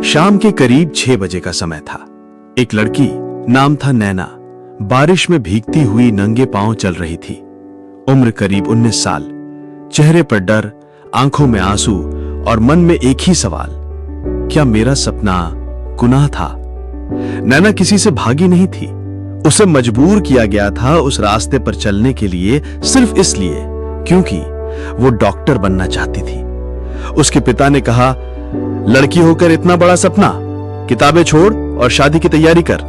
शाम के करीब 6 बजे का समय था। एक लड़की, नाम था नैना, बारिश में भीगती हुई नंगे पांव चल रही थी। उम्र करीब 19 साल। चेहरे पर डर, आंखों में आंसू और मन में एक ही सवाल, क्या मेरा सपना गुनाह था? नैना किसी से भागी नहीं थी। उसे मजबूर किया गया था उस रास्ते पर चलने के लिए, सिर्फ इसलिए क्योंकि वो डॉक्टर बनना चाहती थी। उसके पिता ने कहा, लड़की होकर इतना बड़ा सपना, किताबें छोड़ और शादी की तैयारी कर।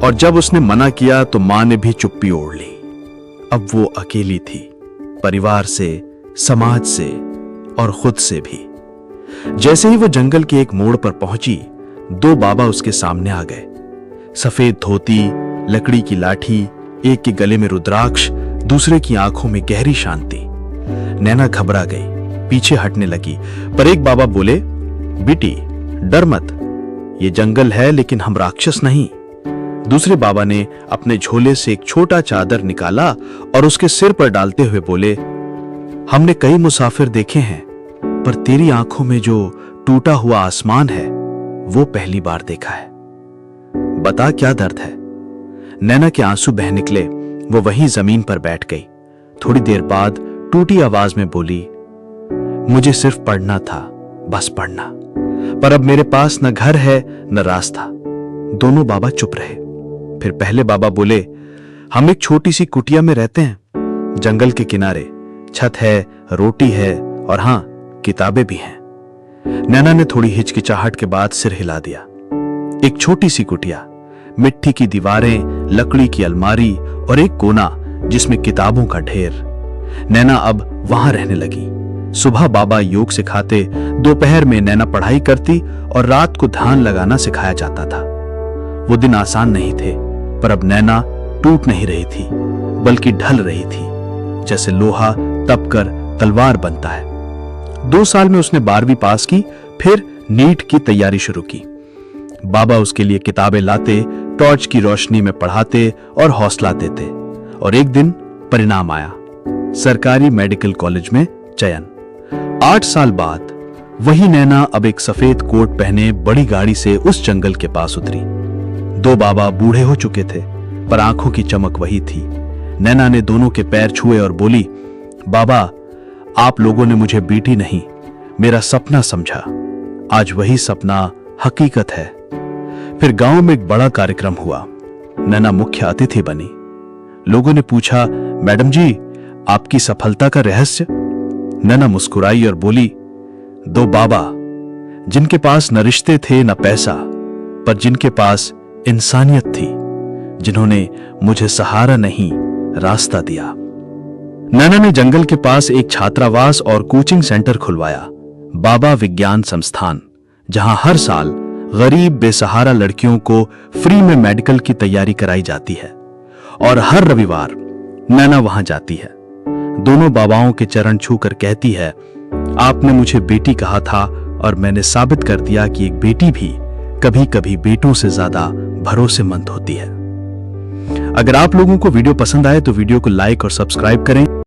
और जब उसने मना किया तो मां ने भी चुप्पी ओढ़ ली। अब वो अकेली थी, परिवार से, समाज से और खुद से भी। जैसे ही वो जंगल के एक मोड़ पर पहुंची, 2 बाबा उसके सामने आ गए। सफेद धोती, लकड़ी की लाठी, एक के गले में रुद्राक्ष, दूसरे की आंखों में गहरी शांति। नैना घबरा गई, पीछे हटने लगी, पर एक बाबा बोले, बेटी डर मत, ये जंगल है लेकिन हम राक्षस नहीं। दूसरे बाबा ने अपने झोले से एक छोटा चादर निकाला और उसके सिर पर डालते हुए बोले, हमने कई मुसाफिर देखे हैं, पर तेरी आंखों में जो टूटा हुआ आसमान है वो पहली बार देखा है। बता क्या दर्द है? नैना के आंसू बह निकले। वो वहीं जमीन पर बैठ गई। थोड़ी देर बाद टूटी आवाज में बोली, मुझे सिर्फ पढ़ना था, बस पढ़ना, पर अब मेरे पास न घर है न रास्ता। दोनों बाबा चुप रहे। फिर पहले बाबा बोले, हम एक छोटी सी कुटिया में रहते हैं, जंगल के किनारे, छत है, रोटी है और हां, किताबें भी हैं। नैना ने थोड़ी हिचकिचाहट के बाद सिर हिला दिया। एक छोटी सी कुटिया, मिट्टी की दीवारें, लकड़ी की अलमारी और एक कोना जिसमें किताबों का ढेर। नैना अब वहां रहने लगी। सुबह बाबा योग सिखाते, दोपहर में नैना पढ़ाई करती और रात को ध्यान लगाना सिखाया जाता था। वो दिन आसान नहीं थे, पर अब नैना टूट नहीं रही थी, बल्कि ढल रही थी, जैसे लोहा तपकर तलवार बनता है। 2 साल में उसने 12वीं पास की, फिर नीट की तैयारी शुरू की। बाबा उसके लिए किताबें लाते, टॉर्च की रोशनी में पढ़ाते और हौसला देते। और एक दिन परिणाम आया, सरकारी मेडिकल कॉलेज में चयन। 8 साल बाद वही नैना अब एक सफेद कोट पहने बड़ी गाड़ी से उस जंगल के पास उतरी। 2 बाबा बूढ़े हो चुके थे, पर आंखों की चमक वही थी। नैना ने दोनों के पैर छुए और बोली, बाबा, आप लोगों ने मुझे बेटी नहीं, मेरा सपना समझा। आज वही सपना हकीकत है। फिर गांव में एक बड़ा कार्यक्रम हुआ। नैना मुख्य अतिथि बनी। लोगों ने पूछा, मैडम जी, आपकी सफलता का रहस्य? नैना मुस्कुराई और बोली, 2 बाबा, जिनके पास न रिश्ते थे न पैसा, पर जिनके पास इंसानियत थी, जिन्होंने मुझे सहारा नहीं रास्ता दिया। नैना ने जंगल के पास एक छात्रावास और कोचिंग सेंटर खुलवाया, बाबा विज्ञान संस्थान, जहां हर साल गरीब बेसहारा लड़कियों को फ्री में मेडिकल की तैयारी कराई जाती है। और हर रविवार नैना वहां जाती है। दोनों बाबाओं के चरण छूकर कहती है, आपने मुझे बेटी कहा था और मैंने साबित कर दिया कि एक बेटी भी कभी कभी बेटों से ज्यादा भरोसेमंद होती है। अगर आप लोगों को वीडियो पसंद आए तो वीडियो को लाइक और सब्सक्राइब करें